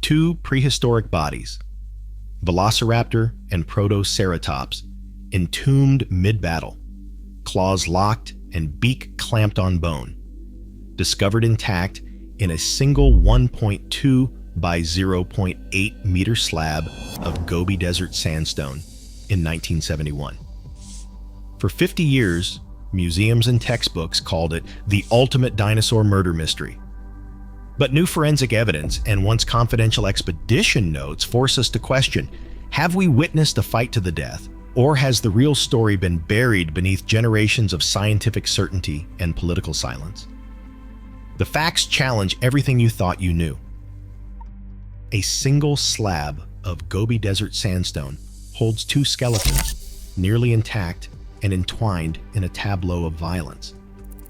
Two prehistoric bodies, Velociraptor and Protoceratops, entombed mid-battle, claws locked and beak clamped on bone, discovered intact in a single 1.2 by 0.8 meter slab of Gobi Desert sandstone in 1971. For 50 years, museums and textbooks called it the ultimate dinosaur murder mystery. But new forensic evidence and once confidential expedition notes force us to question, have we witnessed a fight to the death, or has the real story been buried beneath generations of scientific certainty and political silence? The facts challenge everything you thought you knew. A single slab of Gobi Desert sandstone holds two skeletons, nearly intact and entwined in a tableau of violence.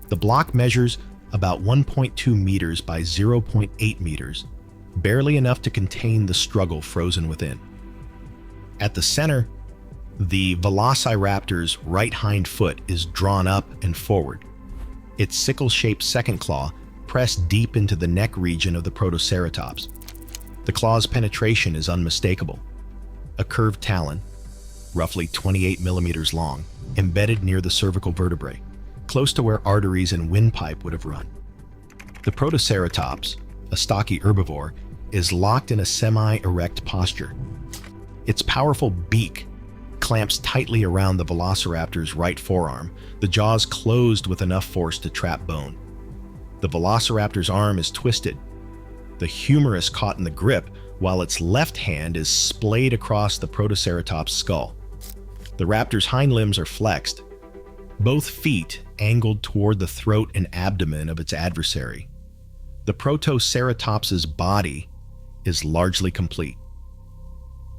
The block measures about 1.2 meters by 0.8 meters, barely enough to contain the struggle frozen within. At the center, the Velociraptor's right hind foot is drawn up and forward, its sickle-shaped second claw pressed deep into the neck region of the Protoceratops. The claw's penetration is unmistakable. A curved talon, roughly 28 millimeters long, embedded near the cervical vertebrae, close to where arteries and windpipe would have run. The Protoceratops, a stocky herbivore, is locked in a semi-erect posture. Its powerful beak clamps tightly around the Velociraptor's right forearm, the jaws closed with enough force to trap bone. The Velociraptor's arm is twisted, the humerus caught in the grip, while its left hand is splayed across the Protoceratops' skull. The raptor's hind limbs are flexed, both feet angled toward the throat and abdomen of its adversary. The Protoceratops's body is largely complete,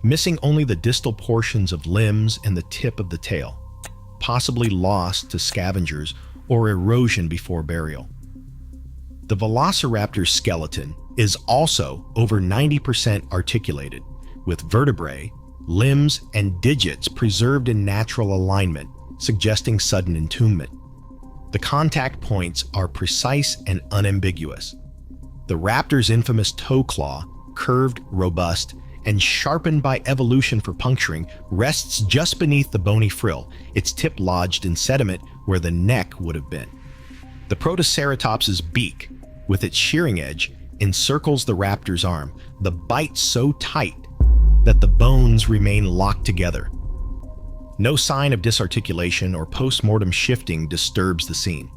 missing only the distal portions of limbs and the tip of the tail, possibly lost to scavengers or erosion before burial. The Velociraptor's skeleton is also over 90% articulated, with vertebrae, limbs, and digits preserved in natural alignment, suggesting sudden entombment. The contact points are precise and unambiguous. The raptor's infamous toe claw, curved, robust, and sharpened by evolution for puncturing, rests just beneath the bony frill, its tip lodged in sediment where the neck would have been. The Protoceratops's beak, with its shearing edge, encircles the raptor's arm, the bite so tight that the bones remain locked together. No sign of disarticulation or post-mortem shifting disturbs the scene.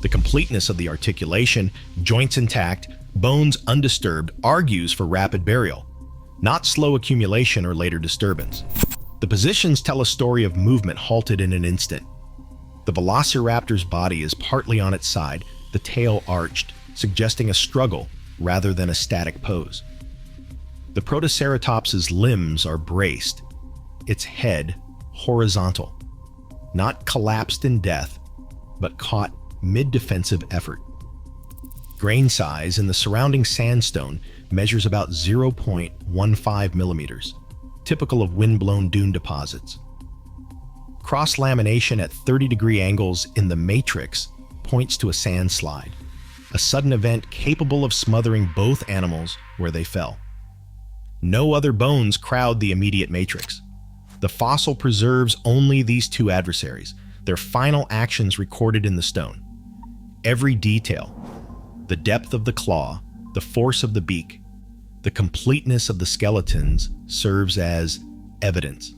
The completeness of the articulation, joints intact, bones undisturbed, argues for rapid burial, not slow accumulation or later disturbance. The positions tell a story of movement halted in an instant. The Velociraptor's body is partly on its side, the tail arched, suggesting a struggle rather than a static pose. The Protoceratops's limbs are braced, its head horizontal, not collapsed in death, but caught mid-defensive effort. Grain size in the surrounding sandstone measures about 0.15 millimeters, typical of wind-blown dune deposits. Cross-lamination at 30-degree angles in the matrix points to a sand slide, a sudden event capable of smothering both animals where they fell. No other bones crowd the immediate matrix. The fossil preserves only these two adversaries, their final actions recorded in the stone. Every detail, the depth of the claw, the force of the beak, the completeness of the skeletons serves as evidence.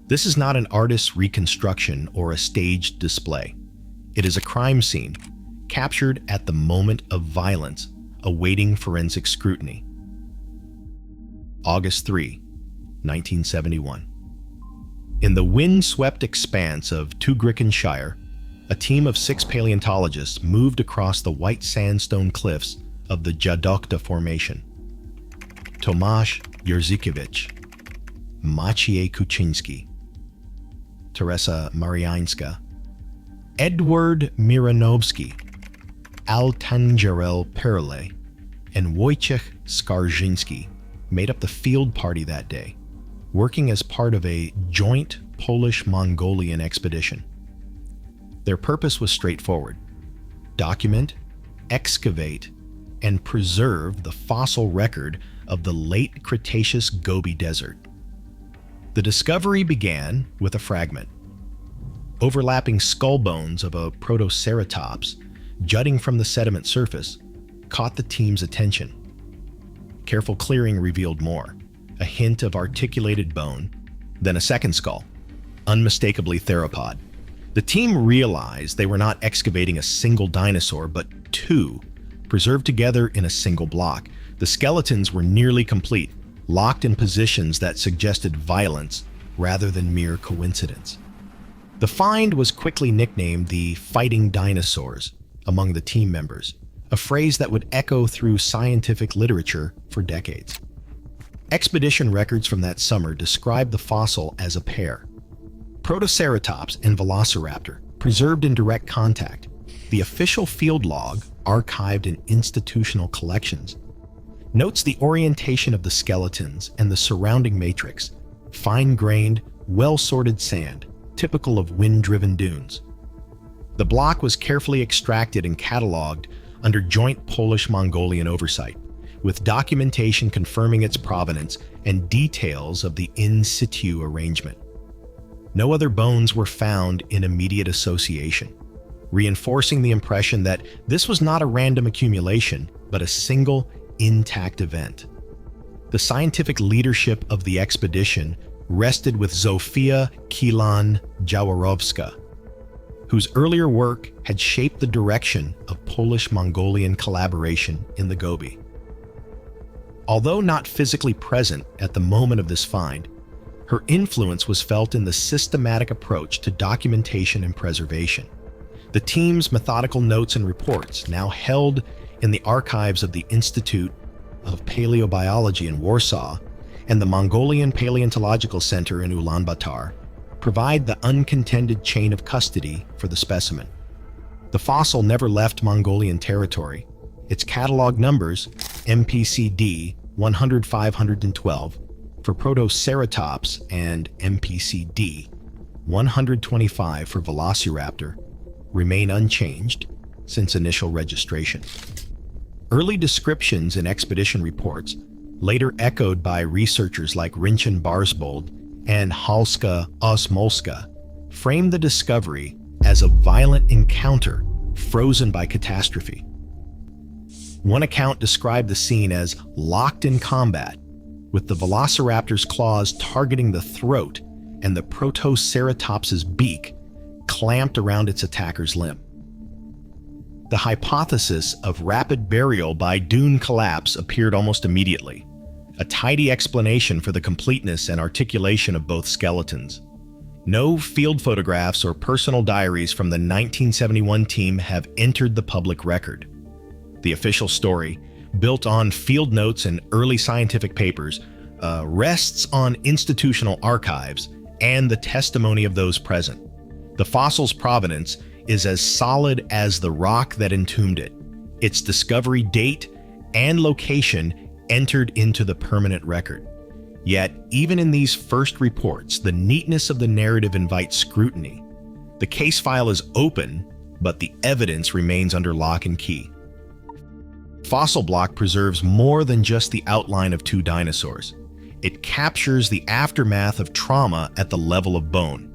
This is not an artist's reconstruction or a staged display. It is a crime scene, captured at the moment of violence, awaiting forensic scrutiny. August 3, 1971. In the wind-swept expanse of Tugrikenshire, a team of 6 paleontologists moved across the white sandstone cliffs of the Geological Formation. Tomasz Jerzykiewicz, Maciej Kuczynski, Teresa Mariańska, Edward Miranowski, Altangerel Perle, and Wojciech Skarżyński made up the field party that day, working as part of a joint Polish-Mongolian expedition. Their purpose was straightforward: document, excavate, and preserve the fossil record of the late Cretaceous Gobi Desert. The discovery began with a fragment. Overlapping skull bones of a Protoceratops, jutting from the sediment surface, caught the team's attention. Careful clearing revealed more, a hint of articulated bone, then a second skull, unmistakably theropod. The team realized they were not excavating a single dinosaur, but two, preserved together in a single block. The skeletons were nearly complete, locked in positions that suggested violence rather than mere coincidence. The find was quickly nicknamed the Fighting Dinosaurs among the team members, a phrase that would echo through scientific literature for decades. Expedition records from that summer describe the fossil as a pair, Protoceratops and Velociraptor, preserved in direct contact. The official field log, archived in institutional collections, notes the orientation of the skeletons and the surrounding matrix, fine-grained, well-sorted sand, typical of wind-driven dunes. The block was carefully extracted and cataloged under joint Polish-Mongolian oversight, with documentation confirming its provenance and details of the in situ arrangement. No other bones were found in immediate association, reinforcing the impression that this was not a random accumulation, but a single, intact event. The scientific leadership of the expedition rested with Zofia Kilan-Jaworowska, whose earlier work had shaped the direction of Polish-Mongolian collaboration in the Gobi. Although not physically present at the moment of this find, her influence was felt in the systematic approach to documentation and preservation. The team's methodical notes and reports, now held in the archives of the Institute of Paleobiology in Warsaw and the Mongolian Paleontological Center in Ulaanbaatar, provide the uncontended chain of custody for the specimen. The fossil never left Mongolian territory. Its catalog numbers, MPCD 100-512 for Protoceratops and MPCD 125 for Velociraptor, remain unchanged since initial registration. Early descriptions in expedition reports, later echoed by researchers like Rinchen Barsbold and Halska Osmolska, frame the discovery as a violent encounter frozen by catastrophe. One account described the scene as locked in combat, with the Velociraptor's claws targeting the throat and the Protoceratops's beak clamped around its attacker's limb. The hypothesis of rapid burial by dune collapse appeared almost immediately, a tidy explanation for the completeness and articulation of both skeletons. No field photographs or personal diaries from the 1971 team have entered the public record. The official story, built on field notes and early scientific papers, rests on institutional archives and the testimony of those present. The fossil's provenance is as solid as the rock that entombed it. Its discovery date and location entered into the permanent record. Yet, even in these first reports, the neatness of the narrative invites scrutiny. The case file is open, but the evidence remains under lock and key. Fossil block preserves more than just the outline of two dinosaurs. It captures the aftermath of trauma at the level of bone.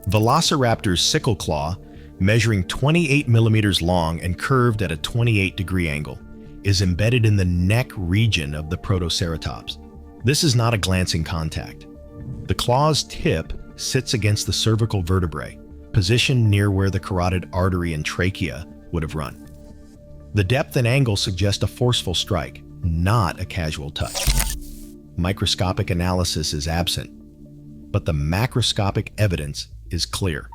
Velociraptor's sickle claw, measuring 28 millimeters long and curved at a 28-degree angle, is embedded in the neck region of the Protoceratops. This is not a glancing contact. The claw's tip sits against the cervical vertebrae, positioned near where the carotid artery and trachea would have run. The depth and angle suggest a forceful strike, not a casual touch. Microscopic analysis is absent, but the macroscopic evidence is clear.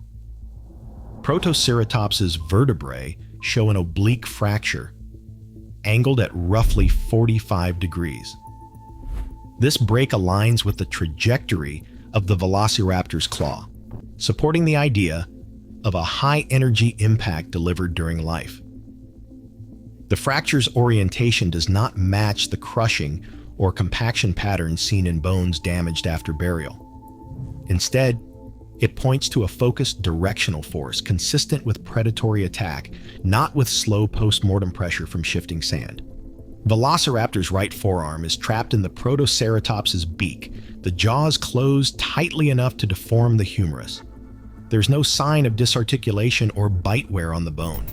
Protoceratops's vertebrae show an oblique fracture, angled at roughly 45 degrees. This break aligns with the trajectory of the Velociraptor's claw, supporting the idea of a high-energy impact delivered during life. The fracture's orientation does not match the crushing or compaction patterns seen in bones damaged after burial. Instead, It points to a focused directional force consistent with predatory attack, not with slow post-mortem pressure from shifting sand. Velociraptor's right forearm is trapped in the Protoceratops's beak, the jaws closed tightly enough to deform the humerus. There's no sign of disarticulation or bite wear on the bone.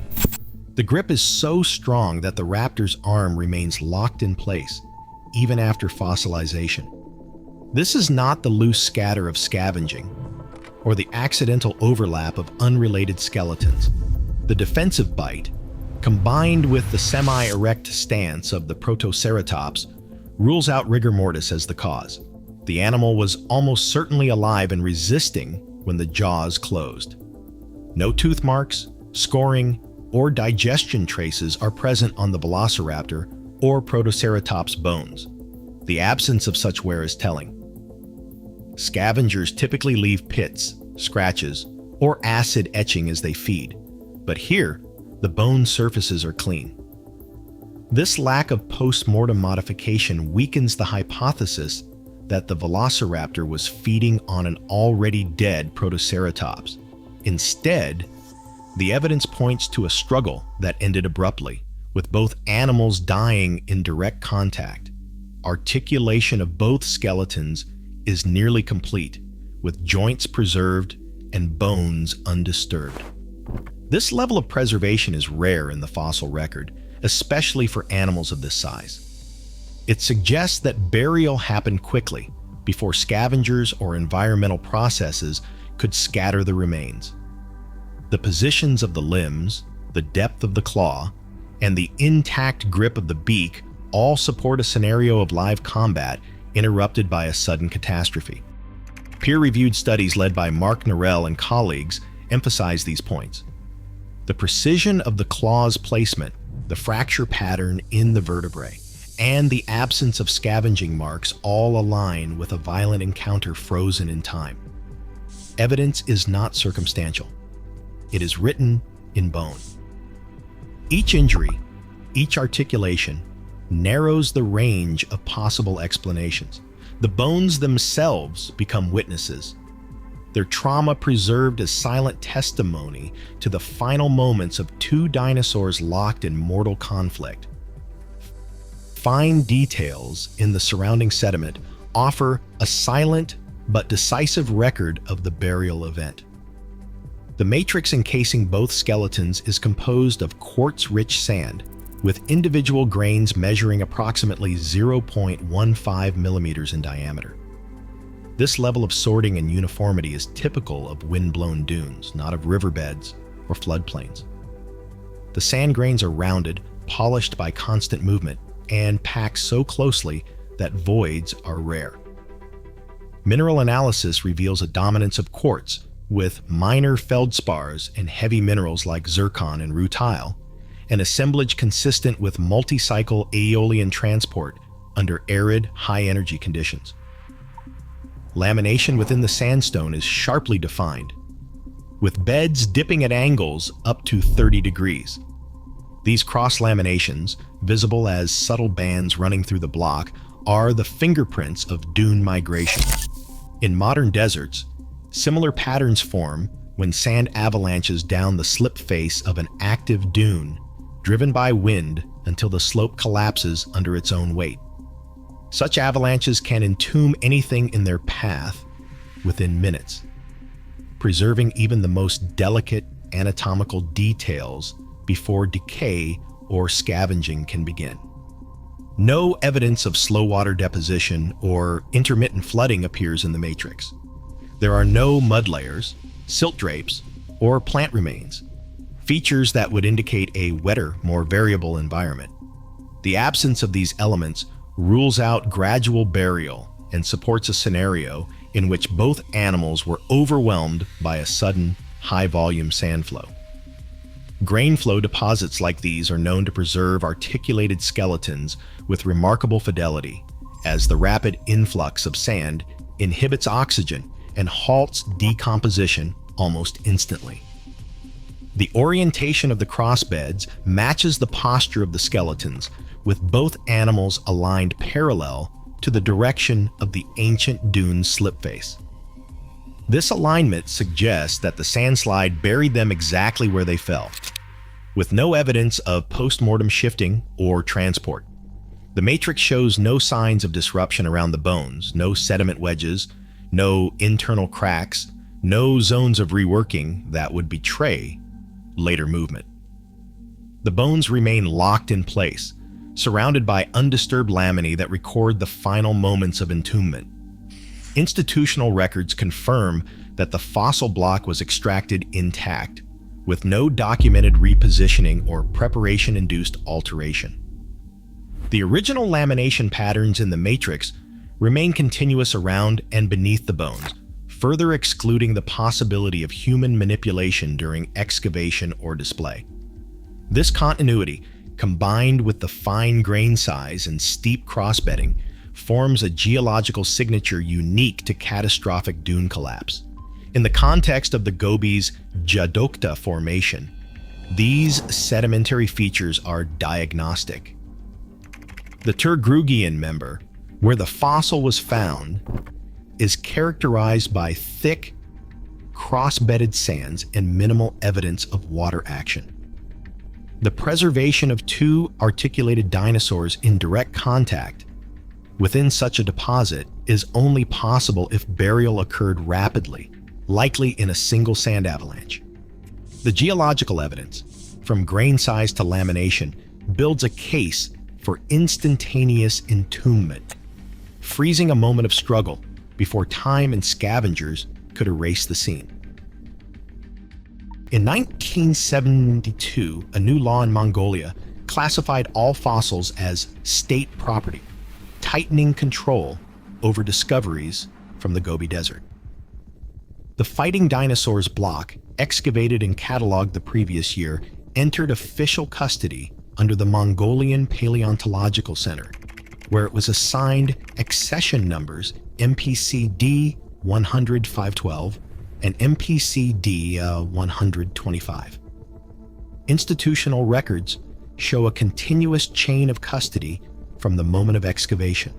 The grip is so strong that the raptor's arm remains locked in place, even after fossilization. This is not the loose scatter of scavenging, or the accidental overlap of unrelated skeletons. The defensive bite, combined with the semi-erect stance of the Protoceratops, rules out rigor mortis as the cause. The animal was almost certainly alive and resisting when the jaws closed. No tooth marks, scoring, or digestion traces are present on the Velociraptor or Protoceratops bones. The absence of such wear is telling. Scavengers typically leave pits, scratches, or acid etching as they feed, but here, the bone surfaces are clean. This lack of post-mortem modification weakens the hypothesis that the Velociraptor was feeding on an already dead Protoceratops. Instead, the evidence points to a struggle that ended abruptly, with both animals dying in direct contact. Articulation of both skeletons is nearly complete, with joints preserved and bones undisturbed. This level of preservation is rare in the fossil record, especially for animals of this size. It suggests that burial happened quickly, before scavengers or environmental processes could scatter the remains. The positions of the limbs, the depth of the claw, and the intact grip of the beak all support a scenario of live combat interrupted by a sudden catastrophe. Peer-reviewed studies led by Mark Norell and colleagues emphasize these points. The precision of the claw's placement, the fracture pattern in the vertebrae, and the absence of scavenging marks all align with a violent encounter frozen in time. Evidence is not circumstantial. It is written in bone. Each injury, each articulation, narrows the range of possible explanations. The bones themselves become witnesses, their trauma preserved as silent testimony to the final moments of two dinosaurs locked in mortal conflict. Fine details in the surrounding sediment offer a silent but decisive record of the burial event. The matrix encasing both skeletons is composed of quartz-rich sand, with individual grains measuring approximately 0.15 millimeters in diameter. This level of sorting and uniformity is typical of wind-blown dunes, not of riverbeds or floodplains. The sand grains are rounded, polished by constant movement, and packed so closely that voids are rare. Mineral analysis reveals a dominance of quartz, with minor feldspars and heavy minerals like zircon and rutile, an assemblage consistent with multi-cycle aeolian transport under arid, high-energy conditions. Lamination within the sandstone is sharply defined, with beds dipping at angles up to 30 degrees. These cross-laminations, visible as subtle bands running through the block, are the fingerprints of dune migration. In modern deserts, similar patterns form when sand avalanches down the slip face of an active dune, driven by wind until the slope collapses under its own weight. Such avalanches can entomb anything in their path within minutes, preserving even the most delicate anatomical details before decay or scavenging can begin. No evidence of slow water deposition or intermittent flooding appears in the matrix. There are no mud layers, silt drapes, or plant remains, features that would indicate a wetter, more variable environment. The absence of these elements rules out gradual burial and supports a scenario in which both animals were overwhelmed by a sudden, high-volume sand flow. Grain flow deposits like these are known to preserve articulated skeletons with remarkable fidelity, as the rapid influx of sand inhibits oxygen and halts decomposition almost instantly. The orientation of the crossbeds matches the posture of the skeletons, with both animals aligned parallel to the direction of the ancient dune slip face. This alignment suggests that the sandslide buried them exactly where they fell, with no evidence of post-mortem shifting or transport. The matrix shows no signs of disruption around the bones, no sediment wedges, no internal cracks, no zones of reworking that would betray later movement. The bones remain locked in place, surrounded by undisturbed laminae that record the final moments of entombment. Institutional records confirm that the fossil block was extracted intact, with no documented repositioning or preparation-induced alteration. The original lamination patterns in the matrix remain continuous around and beneath the bones, further excluding the possibility of human manipulation during excavation or display. This continuity, combined with the fine grain size and steep crossbedding, forms a geological signature unique to catastrophic dune collapse. In the context of the Gobi's Geological formation, these sedimentary features are diagnostic. The Tergrugian member, where the fossil was found, is characterized by thick, cross-bedded sands and minimal evidence of water action. The preservation of two articulated dinosaurs in direct contact within such a deposit is only possible if burial occurred rapidly, likely in a single sand avalanche. The geological evidence, from grain size to lamination, builds a case for instantaneous entombment, freezing a moment of struggle before time and scavengers could erase the scene. In 1972, a new law in Mongolia classified all fossils as state property, tightening control over discoveries from the Gobi Desert. The Fighting Dinosaurs block, excavated and cataloged the previous year, entered official custody under the Mongolian Paleontological Center, where it was assigned accession numbers MPC-D 100-512 and MPC-D 125. Institutional records show a continuous chain of custody from the moment of excavation.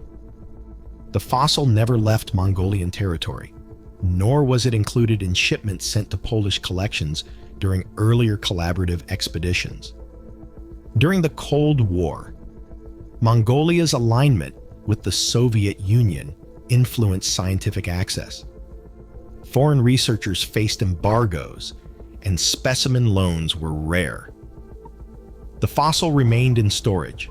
The fossil never left Mongolian territory, nor was it included in shipments sent to Polish collections during earlier collaborative expeditions. During the Cold War, Mongolia's alignment with the Soviet Union influenced scientific access. Foreign researchers faced embargoes, and specimen loans were rare. The fossil remained in storage,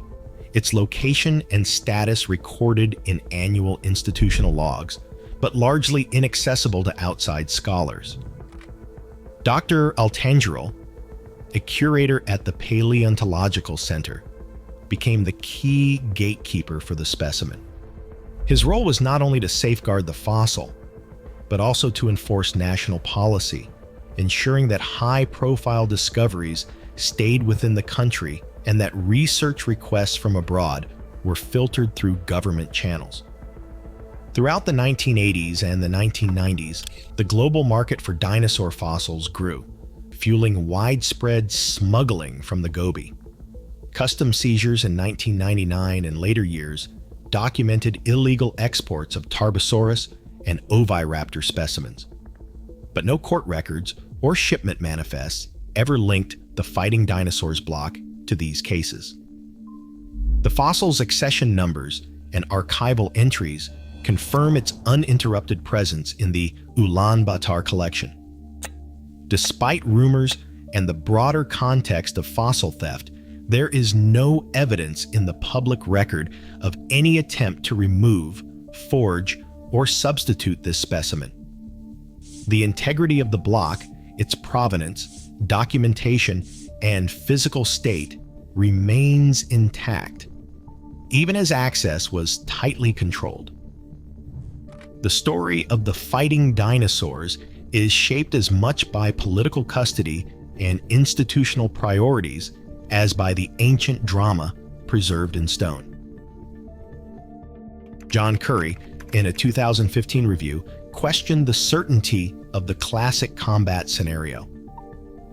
its location and status recorded in annual institutional logs, but largely inaccessible to outside scholars. Dr. Altangirol, a curator at the Paleontological Center, became the key gatekeeper for the specimen. His role was not only to safeguard the fossil, but also to enforce national policy, ensuring that high-profile discoveries stayed within the country and that research requests from abroad were filtered through government channels. Throughout the 1980s and the 1990s, the global market for dinosaur fossils grew, fueling widespread smuggling from the Gobi. Custom seizures in 1999 and later years documented illegal exports of Tarbosaurus and Oviraptor specimens. But no court records or shipment manifests ever linked the Fighting Dinosaurs block to these cases. The fossil's accession numbers and archival entries confirm its uninterrupted presence in the Ulaanbaatar collection. Despite rumors and the broader context of fossil theft, there is no evidence in the public record of any attempt to remove, forge, or substitute this specimen. The integrity of the block, its provenance, documentation, and physical state remains intact, even as access was tightly controlled. The story of the Fighting Dinosaurs is shaped as much by political custody and institutional priorities as by the ancient drama preserved in stone. John Curry, in a 2015 review, questioned the certainty of the classic combat scenario.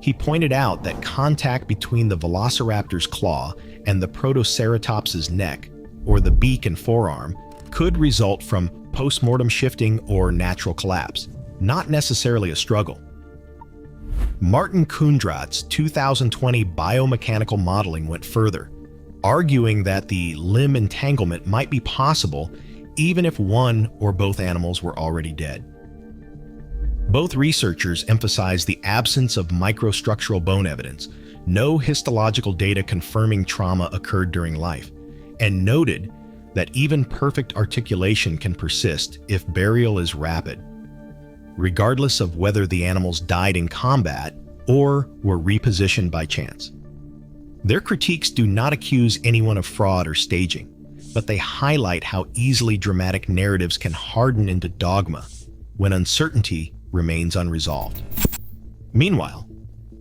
He pointed out that contact between the Velociraptor's claw and the Protoceratops's neck, or the beak and forearm, could result from post-mortem shifting or natural collapse, not necessarily a struggle. Martin Kundrat's 2020 biomechanical modeling went further, arguing that the limb entanglement might be possible even if one or both animals were already dead. Both researchers emphasized the absence of microstructural bone evidence, no histological data confirming trauma occurred during life, and noted that even perfect articulation can persist if burial is rapid, regardless of whether the animals died in combat or were repositioned by chance. Their critiques do not accuse anyone of fraud or staging, but they highlight how easily dramatic narratives can harden into dogma when uncertainty remains unresolved. Meanwhile,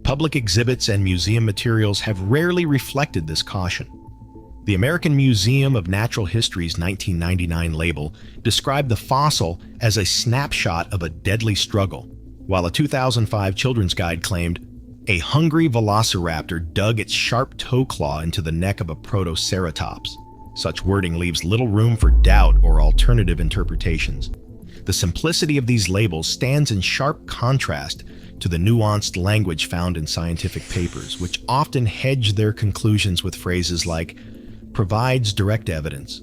public exhibits and museum materials have rarely reflected this caution. The American Museum of Natural History's 1999 label described the fossil as a snapshot of a deadly struggle, while a 2005 children's guide claimed a hungry velociraptor dug its sharp toe claw into the neck of a Protoceratops. Such wording leaves little room for doubt or alternative interpretations. The simplicity of these labels stands in sharp contrast to the nuanced language found in scientific papers, which often hedge their conclusions with phrases like provides direct evidence,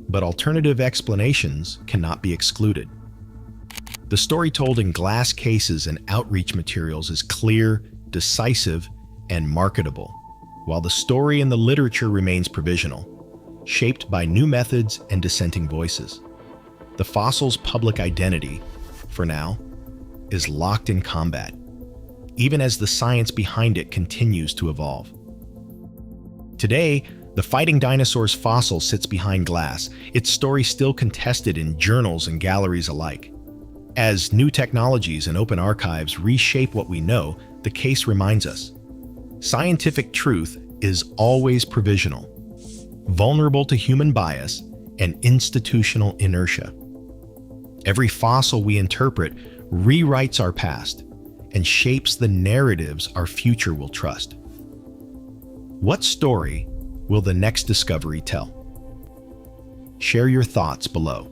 but alternative explanations cannot be excluded. The story told in glass cases and outreach materials is clear, decisive, and marketable, while the story in the literature remains provisional, shaped by new methods and dissenting voices. The fossil's public identity, for now, is locked in combat, even as the science behind it continues to evolve. Today, the fighting dinosaur's fossil sits behind glass, its story still contested in journals and galleries alike. As new technologies and open archives reshape what we know, the case reminds us: scientific truth is always provisional, vulnerable to human bias and institutional inertia. Every fossil we interpret rewrites our past and shapes the narratives our future will trust. What story will the next discovery tell? Share your thoughts below.